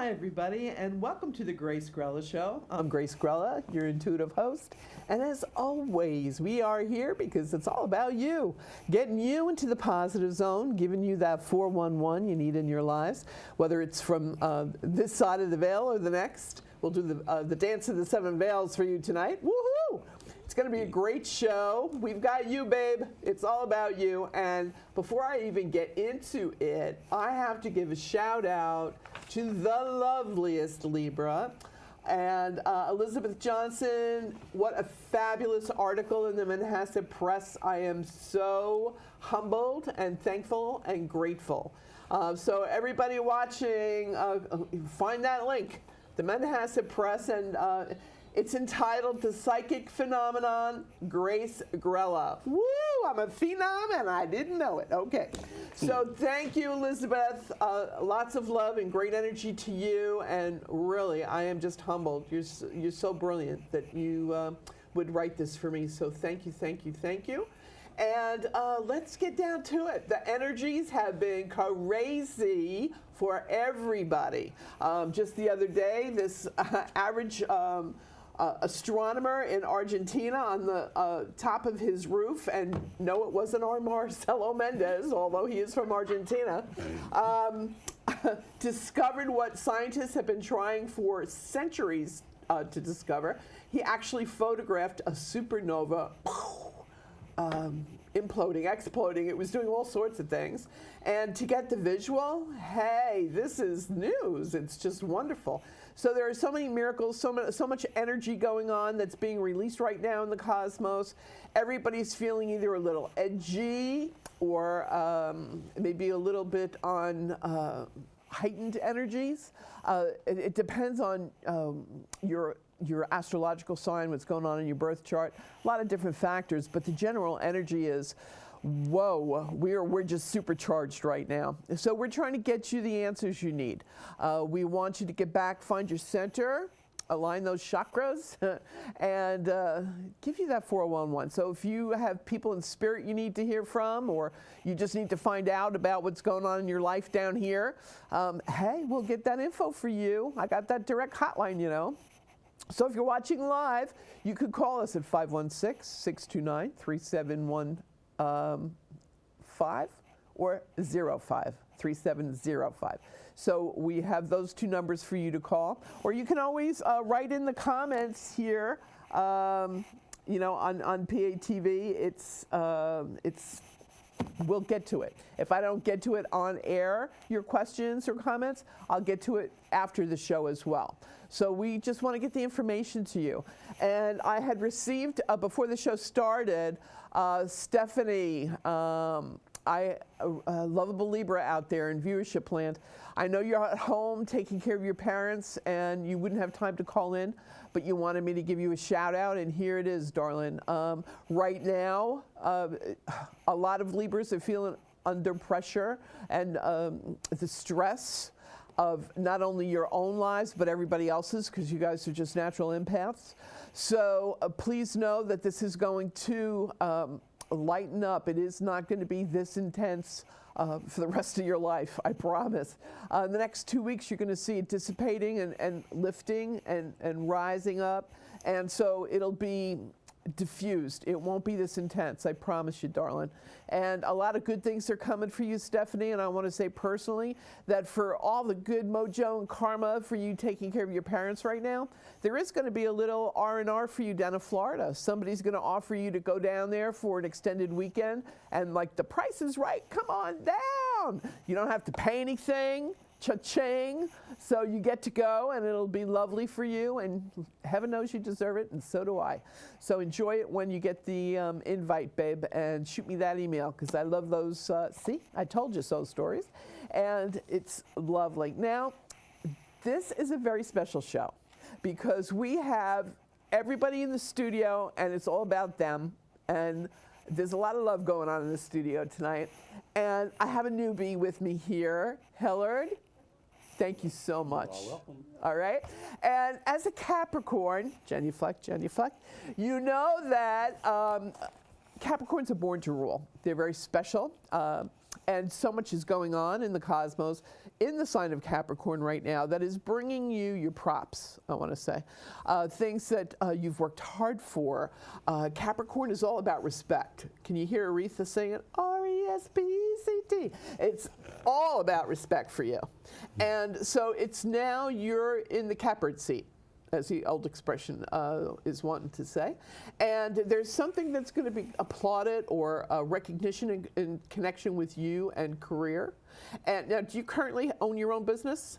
Hi, everybody, and welcome to the Grace Grella Show. I'm Grace Grella, your intuitive host. And as always, we are here because it's all about you, getting you into the positive zone, giving you that 411 you need in your lives, whether it's from this side of the veil or the next. We'll do the Dance of the Seven Veils for you tonight. Woohoo! It's going to be a great show. We've got you, babe. It's all about you. And before I even get into it, I have to give a shout out to the loveliest Libra. And Elizabeth Johnson, what a fabulous article in the Manhasset Press. I am so humbled and thankful and grateful. So everybody watching, find that link, the Manhasset Press, and it's entitled The Psychic Phenomenon, Grace Grella. Woo! I'm a phenom and I didn't know it. Okay. So thank you, Elizabeth. Lots of love and great energy to you. And really, I am just humbled. You're so brilliant that you would write this for me. So thank you, thank you, thank you. And let's get down to it. The energies have been crazy for everybody. Just the other day, this average astronomer in Argentina on the top of his roof, and no, it wasn't our Marcelo Mendez, although he is from Argentina, discovered what scientists have been trying for centuries to discover. He actually photographed a supernova imploding, exploding. It was doing all sorts of things. And to get the visual, hey, this is news. It's just wonderful. So there are so many miracles, so much energy going on that's being released right now in the cosmos. Everybody's feeling either a little edgy or maybe a little bit on heightened energies. It depends on your astrological sign, what's going on in your birth chart, a lot of different factors, but the general energy is, whoa, we're just supercharged right now. So we're trying to get you the answers you need. We want you to get back, find your center, align those chakras, and give you that 411. So if you have people in spirit you need to hear from, or you just need to find out about what's going on in your life down here, hey, we'll get that info for you. I got that direct hotline, you know. So if you're watching live, you could call us at 516-629-3715 or 05-3705. So we have those two numbers for you to call. Or you can always write in the comments here, you know, on PATV. It's we'll get to it. If I don't get to it on air, your questions or comments, I'll get to it after the show as well. So we just want to get the information to you. And I had received, before the show started, Stephanie, lovable Libra out there in viewership land. I know you're at home taking care of your parents and you wouldn't have time to call in, but you wanted me to give you a shout out, and here it is, darling. Right now, a lot of Libras are feeling under pressure and the stress of not only your own lives, but everybody else's, because you guys are just natural empaths. So please know that this is going to lighten up. It is not going to be this intense for the rest of your life, I promise. The next 2 weeks, you're going to see it dissipating and lifting and rising up. And so it'll be diffused. It won't be this intense, I promise you, darling. And a lot of good things are coming for you, Stephanie, and I want to say personally that for all the good mojo and karma for you taking care of your parents right now, there is going to be a little R&R for you down in Florida. Somebody's going to offer you to go down there for an extended weekend, and like, the price is right, come on down. You don't have to pay anything. Cha-ching. So you get to go, and it'll be lovely for you, and heaven knows you deserve it, and so do I. So enjoy it when you get the invite, babe, and shoot me that email, because I love those, see, I told you so stories, and it's lovely. Now, this is a very special show, because we have everybody in the studio, and it's all about them, and there's a lot of love going on in the studio tonight, and I have a newbie with me here, Hillard. Thank you so much. You're all welcome. All right. And as a Capricorn, genuflect, you know that Capricorns are born to rule. They're very special. And so much is going on in the cosmos, in the sign of Capricorn right now, that is bringing you your props, I want to say. Things that you've worked hard for. Capricorn is all about respect. Can you hear Aretha saying it? R-E-S-P-E-C-T. It's all about respect for you. And so it's now you're in the catbird seat, as the old expression is wanting to say. And there's something that's going to be applauded or recognition in connection with you and career. And now, do you currently own your own business?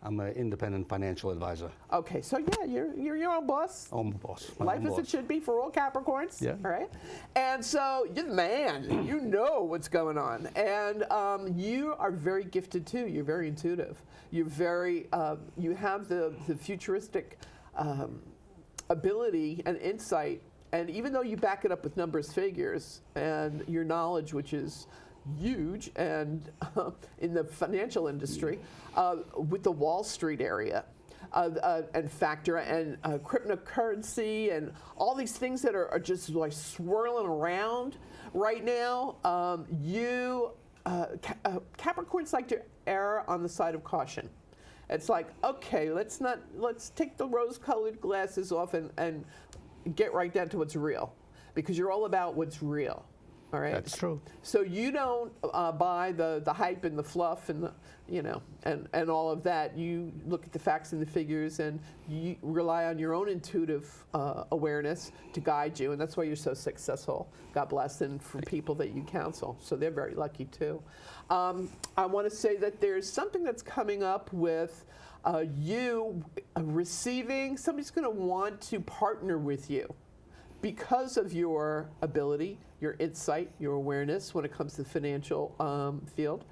I'm an independent financial advisor. Okay, so yeah, you're your own boss. I'm a boss. Life as it should be for all Capricorns. Yeah. All right. And so you're the man. You know what's going on. And you are very gifted too. You're very intuitive. You're very, you have the futuristic ability and insight. And even though you back it up with numbers, figures, and your knowledge, which is huge, and in the financial industry, with the Wall Street area, and factor and cryptocurrency and all these things that are just like swirling around right now, Capricorns like to err on the side of caution. It's like, okay, let's take the rose-colored glasses off and get right down to what's real, because you're all about what's real. All right. That's true. So you don't buy the hype and the fluff and and all of that. You look at the facts and the figures, and you rely on your own intuitive awareness to guide you, and that's why you're so successful. God bless, and for people that you counsel, so they're very lucky too. I want to say that there's something that's coming up with you receiving. Somebody's going to want to partner with you because of your ability, your insight, your awareness when it comes to the financial field.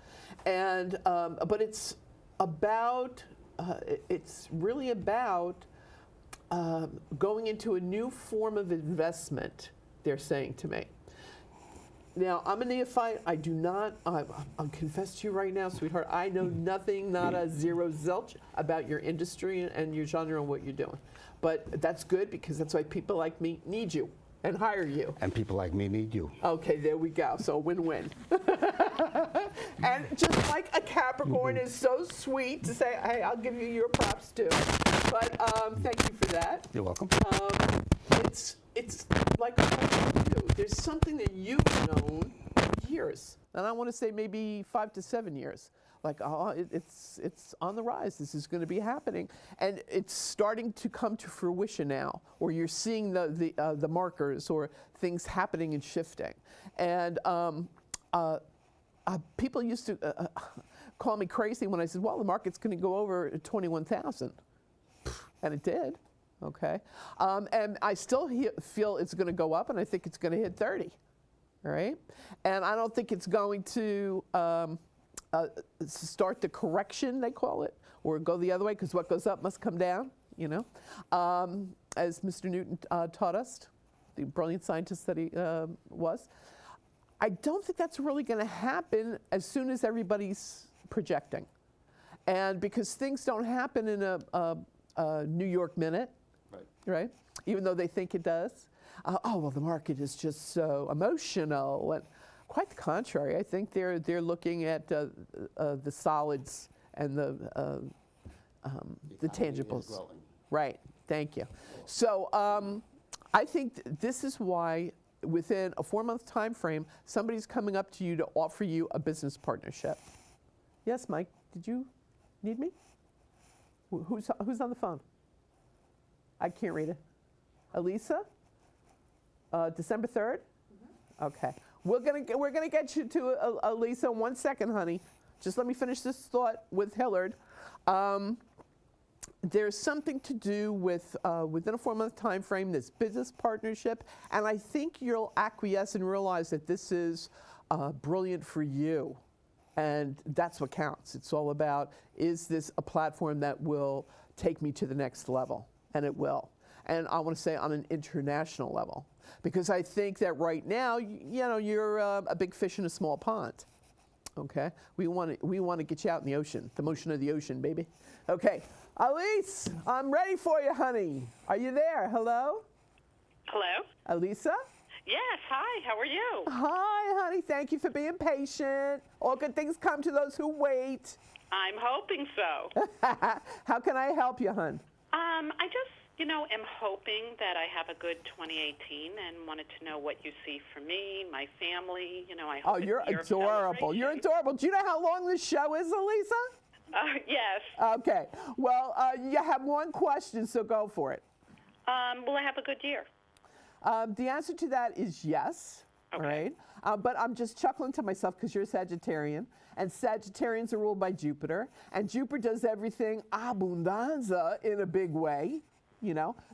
And but it's really about going into a new form of investment, they're saying to me. Now, I'm a neophyte. I do not, I'll confess to you right now, sweetheart, I know nothing, not a zero zilch about your industry and your genre and what you're doing. But that's good, because that's why people like me need you and hire you. And people like me need you. Okay, there we go. So win-win. And just like a Capricorn is so sweet to say, hey, I'll give you your props too. But thank you for that. You're welcome. It's like you. There's something that you've known for years, and I want to say maybe 5 to 7 years. Like, oh, it's on the rise. This is going to be happening, and it's starting to come to fruition now. Or you're seeing the markers or things happening and shifting. And people used to call me crazy when I said, "Well, the market's going to go over 21,000," and it did. Okay, and I still feel it's going to go up, and I think it's going to hit 30. All right, and I don't think it's going to start the correction, they call it, or go the other way, because what goes up must come down. As Mr. Newton taught us, the brilliant scientist that he was. I don't think that's really going to happen as soon as everybody's projecting, and because things don't happen in a New York minute. Right? Even though they think it does. Well, the market is just so emotional. And quite the contrary. I think they're looking at the solids and the tangibles. Right. Thank you. So I think this is why within a 4-month time frame, somebody's coming up to you to offer you a business partnership. Yes, Mike, did you need me? Who's on the phone? I can't read it. Elisa? December 3rd? Mm-hmm. Okay. We're gonna get you to Elisa in 1 second, honey. Just let me finish this thought with Hillard. There's something to do with within a 4-month time frame, this business partnership, and I think you'll acquiesce and realize that this is brilliant for you. And that's what counts. It's all about, is this a platform that will take me to the next level? And it will. And I want to say on an international level, because I think that right now, you're a big fish in a small pond. Okay, we want to get you out in the ocean, the motion of the ocean, baby. Okay, Elise, I'm ready for you, honey. Are you there? Hello. Hello. Elisa. Yes, hi, how are you? Hi, honey. Thank you for being patient. All good things come to those who wait. I'm hoping so. How can I help you, hon? I just, am hoping that I have a good 2018 and wanted to know what you see for me, my family. I hope Oh, it's you're a year of adorable. You're celebration. adorable. Do you know how long this show is, Elisa? Yes. Okay. Well, you have one question, so go for it. Will I have a good year? The answer to that is yes. Okay. All right. But I'm just chuckling to myself because you're a Sagittarian, and Sagittarians are ruled by Jupiter, and Jupiter does everything abundanza in a big way,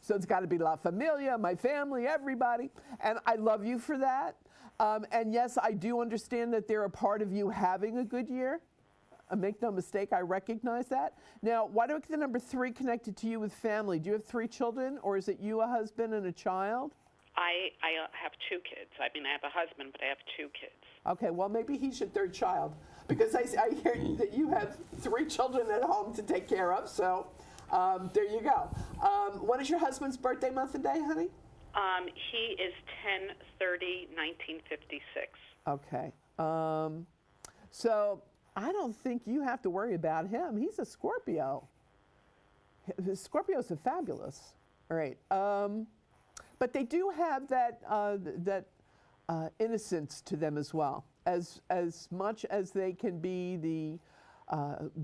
So it's got to be La Familia, my family, everybody, and I love you for that. And yes, I do understand that they're a part of you having a good year. Make no mistake, I recognize that. Now, why do I get the number 3 connected to you with family? Do you have 3 children, or is it you, a husband, and a child? I have 2 kids. I have a husband, but I have 2 kids. Okay, well, maybe he's your 3rd child, because I hear that you have 3 children at home to take care of, so there you go. When is your husband's birthday month and day, honey? He is 10/30/1956. Okay. So I don't think you have to worry about him. He's a Scorpio. Scorpios are fabulous. All right. But they do have that innocence to them as well. As much as they can be the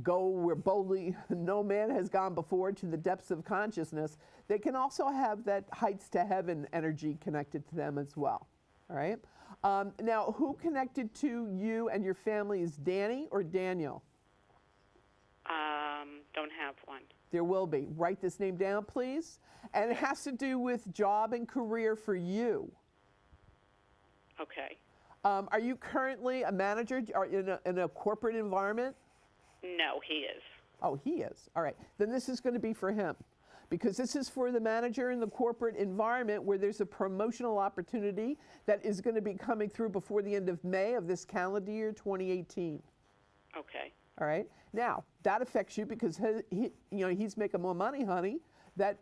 go where boldly no man has gone before to the depths of consciousness, they can also have that heights to heaven energy connected to them as well. All right. Now, who connected to you and your family is Danny or Daniel? Don't have one. There will be. Write this name down, please. And it has to do with job and career for you. Okay. Are you currently a manager or in a corporate environment? No, he is. Oh, he is. All right. Then this is going to be for him, because this is for the manager in the corporate environment where there's a promotional opportunity that is going to be coming through before the end of May of this calendar year, 2018. Okay. All right. Now that affects you because he's making more money, honey. That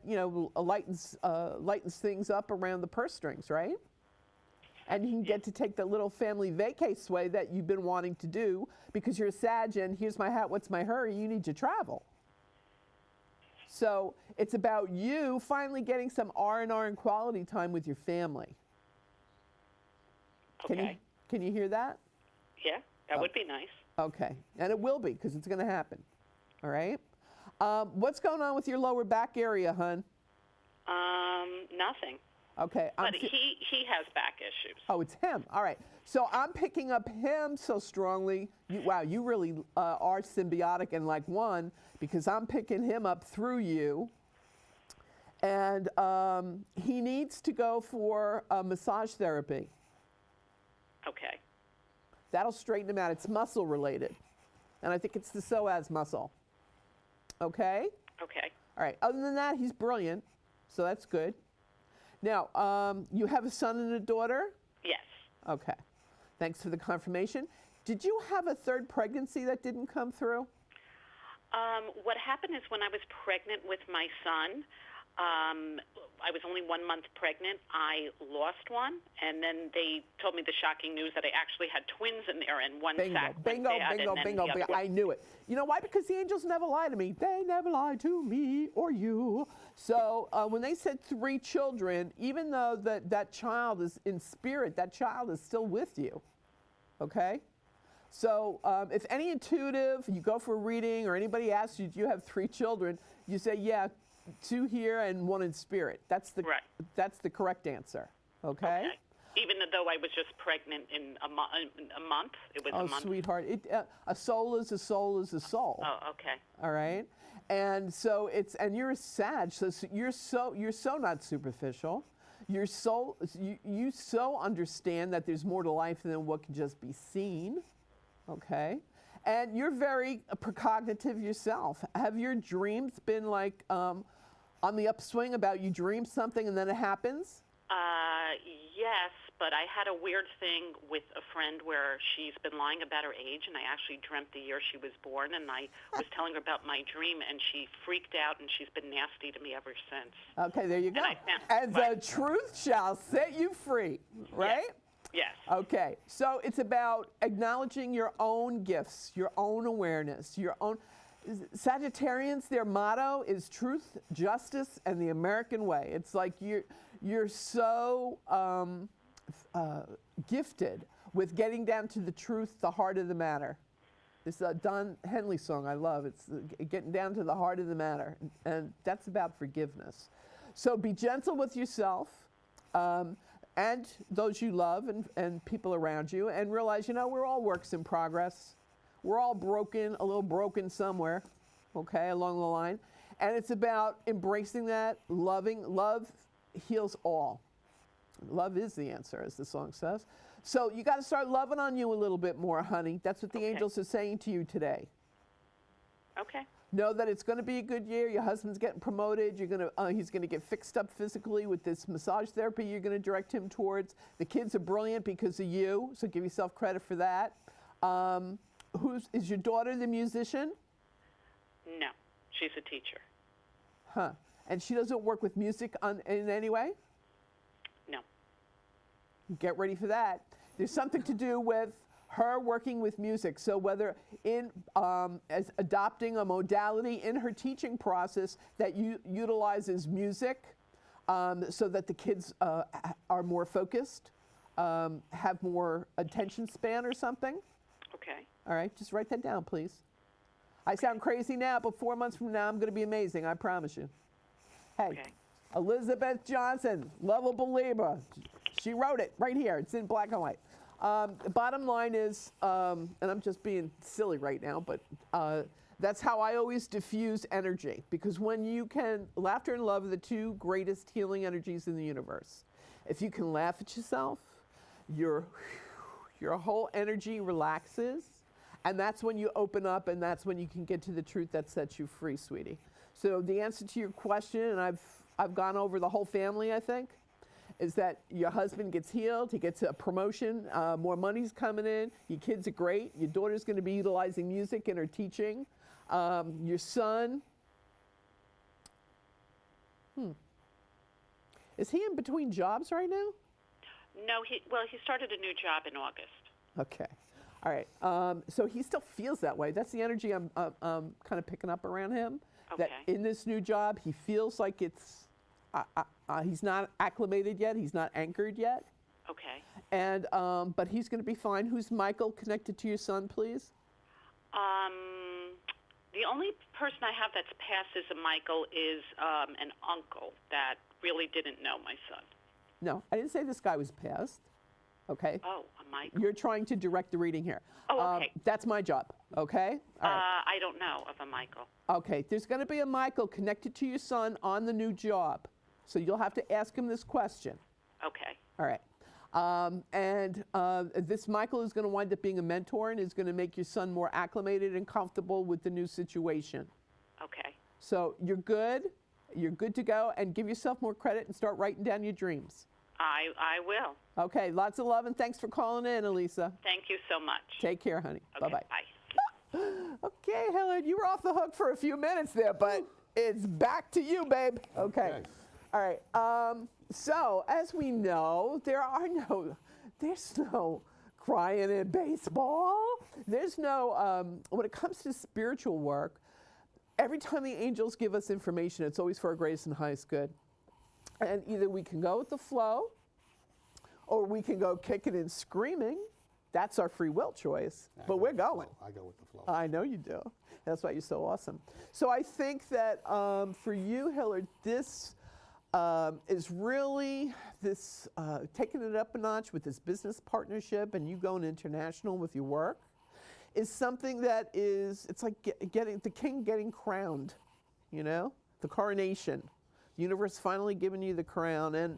lightens things up around the purse strings, right? And you can get to take the little family vacay sway that you've been wanting to do because you're a Sag and here's my hat, what's my hurry? You need to travel. So it's about you finally getting some R&R and quality time with your family. Okay. Can you hear that? Yeah, that would be nice. Okay, and it will be because it's going to happen. All right. What's going on with your lower back area, hun? Nothing. Okay. But he has back issues. Oh, it's him. All right. So I'm picking up him so strongly. Wow, you really are symbiotic and like one, because I'm picking him up through you. And he needs to go for massage therapy. Okay. That'll straighten him out. It's muscle related. And I think it's the psoas muscle. Okay? Okay. All right. Other than that, he's brilliant. So that's good. Now, you have a son and a daughter? Yes. Okay. Thanks for the confirmation. Did you have a 3rd pregnancy that didn't come through? What happened is when I was pregnant with my son, I was only 1 month pregnant. I lost one, and then they told me the shocking news that I actually had twins in there, and one sac went bad, and then the other one. I knew it. You know why? Because the angels never lie to me. They never lie to me or you. So when they said 3 children, even though that child is in spirit, that child is still with you. Okay? So if any intuitive, you go for a reading, or anybody asks you, do you have 3 children? You say, yeah, 2 here and 1 in spirit. That's the correct answer. Okay? Even though I was just pregnant in a month, it was a month. Oh, sweetheart, a soul is a soul is a soul. Oh, okay. All right, and so and you're a Sag, so you're so not superficial. You so understand that there's more to life than what can just be seen. Okay. And you're very precognitive yourself. Have your dreams been like on the upswing about you dream something and then it happens? Yes, but I had a weird thing with a friend where she's been lying about her age, and I actually dreamt the year she was born, and I was telling her about my dream, and she freaked out, and she's been nasty to me ever since. Okay, there you go. And Right. the truth shall set you free, right? Yes. Okay, so it's about acknowledging your own gifts, your own awareness, your own. Sagittarians, their motto is truth, justice, and the American way. It's like you're so gifted with getting down to the truth, the heart of the matter. It's a Don Henley song I love. It's getting down to the heart of the matter, and that's about forgiveness. So be gentle with yourself and those you love and people around you, and realize, we're all works in progress. We're all broken, a little broken somewhere, okay, along the line. And it's about embracing that, loving. Love heals all. Love is the answer, as the song says. So you got to start loving on you a little bit more, honey. That's what the angels are saying to you today. Okay. Know that it's going to be a good year. Your husband's getting promoted. He's going to get fixed up physically with this massage therapy you're going to direct him towards. The kids are brilliant because of you, so give yourself credit for that. Is your daughter the musician? No, she's a teacher. Huh. And she doesn't work with music in any way? No. Get ready for that. There's something to do with her working with music. So whether in as adopting a modality in her teaching process that utilizes music so that the kids are more focused, have more attention span or something. Okay. All right, just write that down, please. I sound crazy now, but 4 months from now, I'm going to be amazing, I promise you. Hey, Okay. Elizabeth Johnson, lovable Libra. She wrote it right here. It's in black and white. The bottom line is, and I'm just being silly right now, but that's how I always diffuse energy. Because when you can, laughter and love are the two greatest healing energies in the universe. If you can laugh at yourself, your whole energy relaxes, and that's when you open up, and that's when you can get to the truth that sets you free, sweetie. So the answer to your question, and I've gone over the whole family, I think, is that your husband gets healed, he gets a promotion, more money's coming in, your kids are great, your daughter's going to be utilizing music in her teaching, your son, is he in between jobs right now? No, he started a new job in August. Okay. All right. So he still feels that way. That's the energy I'm kind of picking up around him. Okay. That in this new job, he feels like it's, he's not acclimated yet. He's not anchored yet. Okay. And, but he's going to be fine. Who's Michael connected to your son, please? The only person I have that's passed as a Michael is an uncle that really didn't know my son. No, I didn't say this guy was passed. Okay. Oh, a Michael. You're trying to direct the reading here. Oh, okay. That's my job. Okay. All right. I don't know of a Michael. Okay, there's going to be a Michael connected to your son on the new job. So you'll have to ask him this question. Okay. All right. This Michael is going to wind up being a mentor and is going to make your son more acclimated and comfortable with the new situation. Okay. So you're good. You're good to go. And give yourself more credit and start writing down your dreams. I will. Okay, lots of love and thanks for calling in, Elisa. Thank you so much. Take care, honey. Okay, Bye-bye. Bye. Okay, Hillard, you were off the hook for a few minutes there, but it's back to you, babe. Okay. All right. So, as we know, there's no crying in baseball. There's no, when it comes to spiritual work, every time the angels give us information, it's always for our greatest and highest good. And either we can go with the flow, or we can go kicking and screaming. That's our free will choice, but we're going. I go with the flow. I know you do. That's why you're so awesome. So I think that for you, Hillard, this is really this taking it up a notch with this business partnership and you going international with your work is something that is, it's like getting the king getting crowned, you know, the coronation. The universe finally giving you the crown, and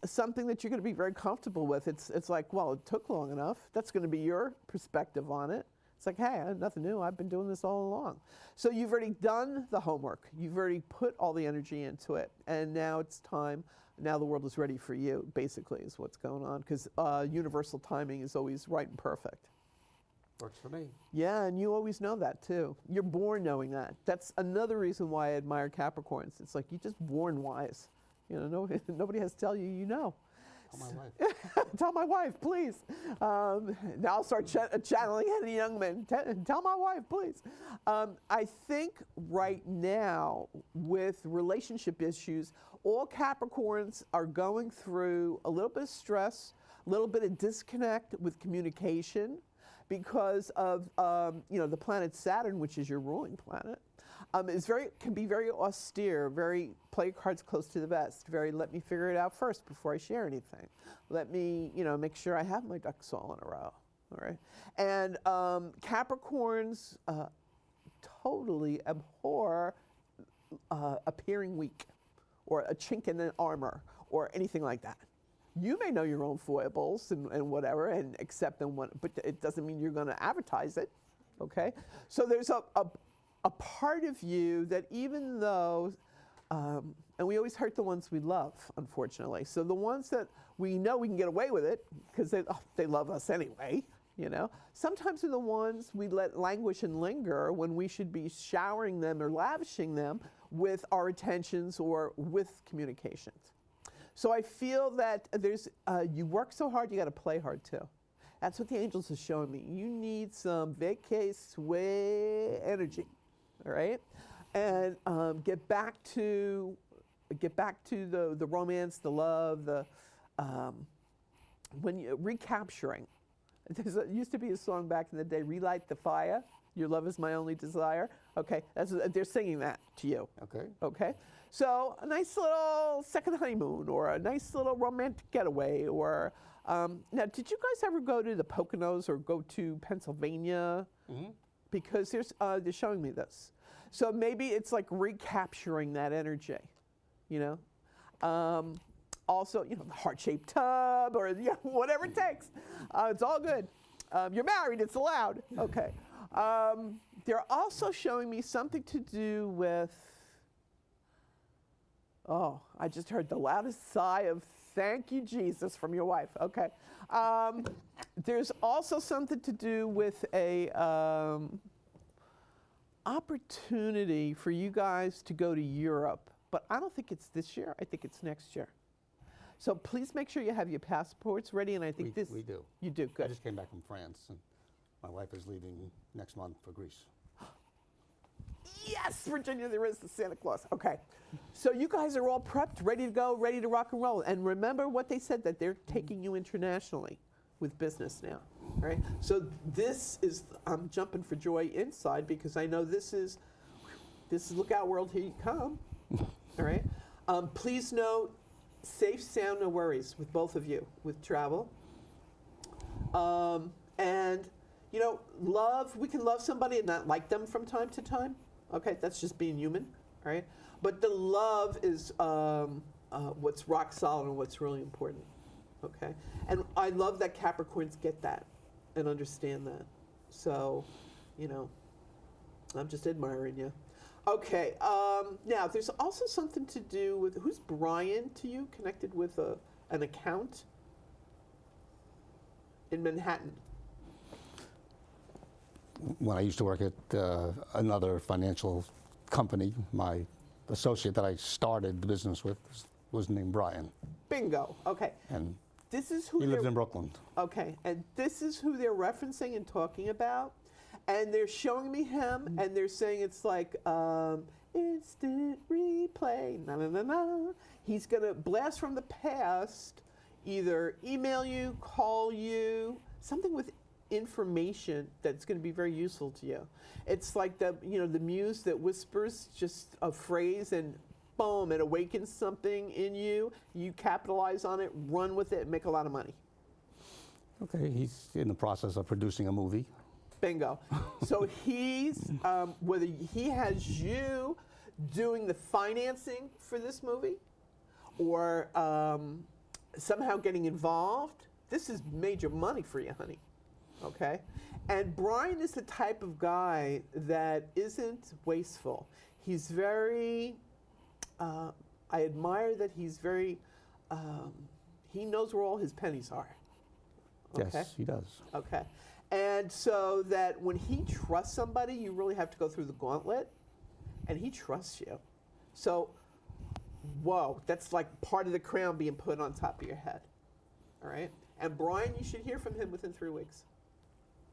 something that you're going to be very comfortable with. It's like, well, it took long enough. That's going to be your perspective on it. It's like, hey, nothing new. I've been doing this all along. So you've already done the homework. You've already put all the energy into it, and now it's time Now the world is ready for you, basically, is what's going on, because universal timing is always right and perfect. Works for me. Yeah, and you always know that too. You're born knowing that. That's another reason why I admire Capricorns. It's like you're just born wise. You know, nobody has to tell you, you know. Tell my wife. Tell my wife, please. Now I'll start channeling any young men. Tell my wife, please. I think right now, with relationship issues, all Capricorns are going through a little bit of stress, a little bit of disconnect with communication because of the planet Saturn, which is your ruling planet. Can be very austere, very play your cards close to the vest, very let me figure it out first before I share anything. Let me, make sure I have my ducks all in a row, all right? And Capricorns totally abhor appearing weak or a chink in the armor or anything like that. You may know your own foibles and whatever and accept them, but it doesn't mean you're going to advertise it, okay? So there's a part of you that even though, and we always hurt the ones we love, unfortunately. So the ones that we know we can get away with it because they love us anyway, Sometimes they're the ones we let languish and linger when we should be showering them or lavishing them with our attentions or with communications. So I feel that you work so hard, you got to play hard too. That's what the angels are showing me. You need some vacay sway energy, all right? And get back to the romance, the love, when you recapturing. There used to be a song back in the day, "Relight the Fire." Your love is my only desire. Okay, they're singing that to you. Okay. Okay, so a nice little second honeymoon or a nice little romantic getaway or, now did you guys ever go to the Poconos or go to Pennsylvania? Mm-hmm. Because they're showing me this. So maybe it's like recapturing that energy, Also, the heart-shaped tub or whatever it takes. It's all good. You're married, it's allowed. Okay. They're also showing me something to do with, I just heard the loudest sigh of thank you, Jesus, from your wife. Okay. There's also something to do with a opportunity for you guys to go to Europe, but I don't think it's this year. I think it's next year. So please make sure you have your passports ready, and I think We do. You do, I good. just came back from France, and my wife is leaving next month for Greece. Yes, Virginia, there is the Santa Claus. Okay, so you guys are all prepped, ready to go, ready to rock and roll. And remember what they said, that they're taking you internationally with business now, all right? So this is, I'm jumping for joy inside because I know this is look out world, here you come, all right? Please note, safe, sound, no worries with both of you with travel. And, love, we can love somebody and not like them from time to time. Okay, that's just being human, all right? But the love is what's rock solid and what's really important, okay? And I love that Capricorns get that and understand that. So, I'm just admiring you. Okay, now there's also something to do with, who's Brian to you, connected with an account in Manhattan? When I used to work at another financial company, my associate that I started the business with was named Brian. Bingo, okay. And this is who he lives in Brooklyn. Okay, and this is who they're referencing and talking about. And they're showing me him, and they're saying it's like instant replay, na-na-na-na. He's going to blast from the past, either email you, call you, something with information that's going to be very useful to you. It's like the muse that whispers just a phrase and boom, it awakens something in you. You capitalize on it, run with it, and make a lot of money. Okay, he's in the process of producing a movie. Bingo. So he's, whether he has you doing the financing for this movie or somehow getting involved, this is major money for you, honey. Okay? And Brian is the type of guy that isn't wasteful. He's very, I admire that he's very he knows where all his pennies are. Okay. Yes, he does. Okay. And so that when he trusts somebody, you really have to go through the gauntlet, and he trusts you. So, whoa, that's like part of the crown being put on top of your head. All right? And Brian, you should hear from him within 3 weeks.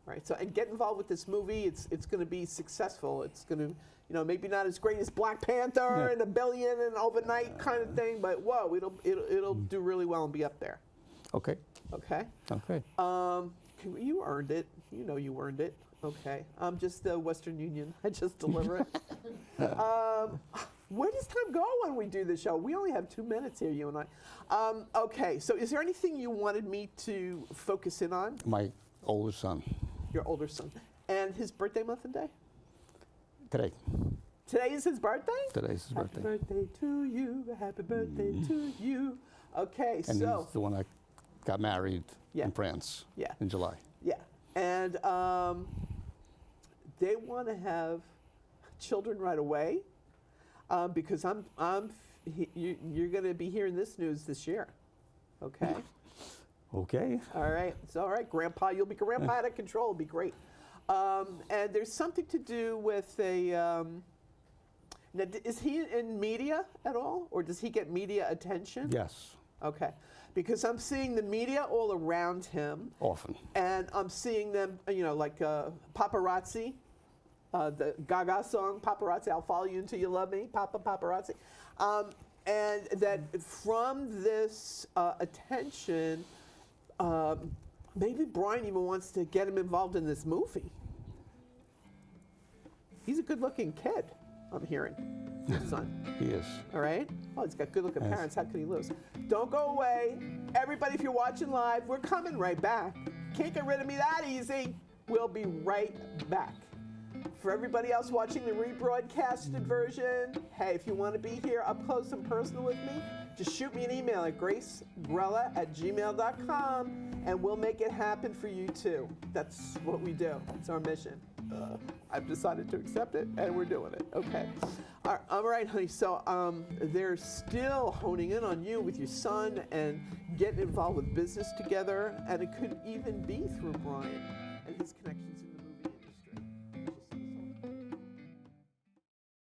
All right? So, and get involved with this movie. It's going to be successful. It's going to, maybe not as great as Black Panther and $1 billion and overnight kind of thing, but whoa, it'll do really well and be up there. Okay. Okay? Okay. You earned it. You know you earned it. Okay. I'm just the Western Union. I just deliver it. Where does time go when we do the show? We only have 2 minutes here, you and I. Okay. So is there anything you wanted me to focus in on? My older son. Your older son. And his birthday month and day? Today. Today is his birthday? Today's his birthday. Happy birthday to you. Happy birthday to you. Okay. And so. he's the one that got married Yeah. in France Yeah. in July. Yeah, and they want to have children right away because you're going to be hearing this news this year. Okay. Okay. All right. It's all right, Grandpa. You'll be Grandpa out of control. It'll be great. And there's something to do with a. Now, is he in media at all, or does he get media attention? Yes. Okay. Because I'm seeing the media all around him. Often. And I'm seeing them, like Paparazzi, the Gaga song, Paparazzi, I'll follow you until you love me, Papa Paparazzi. And that from this attention, maybe Brian even wants to get him involved in this movie. He's a good-looking kid, I'm hearing, your son. He is. All right? Oh, he's got good-looking Yes. parents. How could he lose? Don't go away. Everybody, if you're watching live, we're coming right back. Can't get rid of me that easy. We'll be right back. For everybody else watching the rebroadcasted version, hey, if you want to be here up close and personal with me, just shoot me an email at gracegrella@gmail.com, and we'll make it happen for you too. That's what we do. It's our mission. I've decided to accept it, and we're doing it. Okay. All right, honey. So they're still honing in on you with your son and getting involved with business together, and it could even be through Brian and his connection.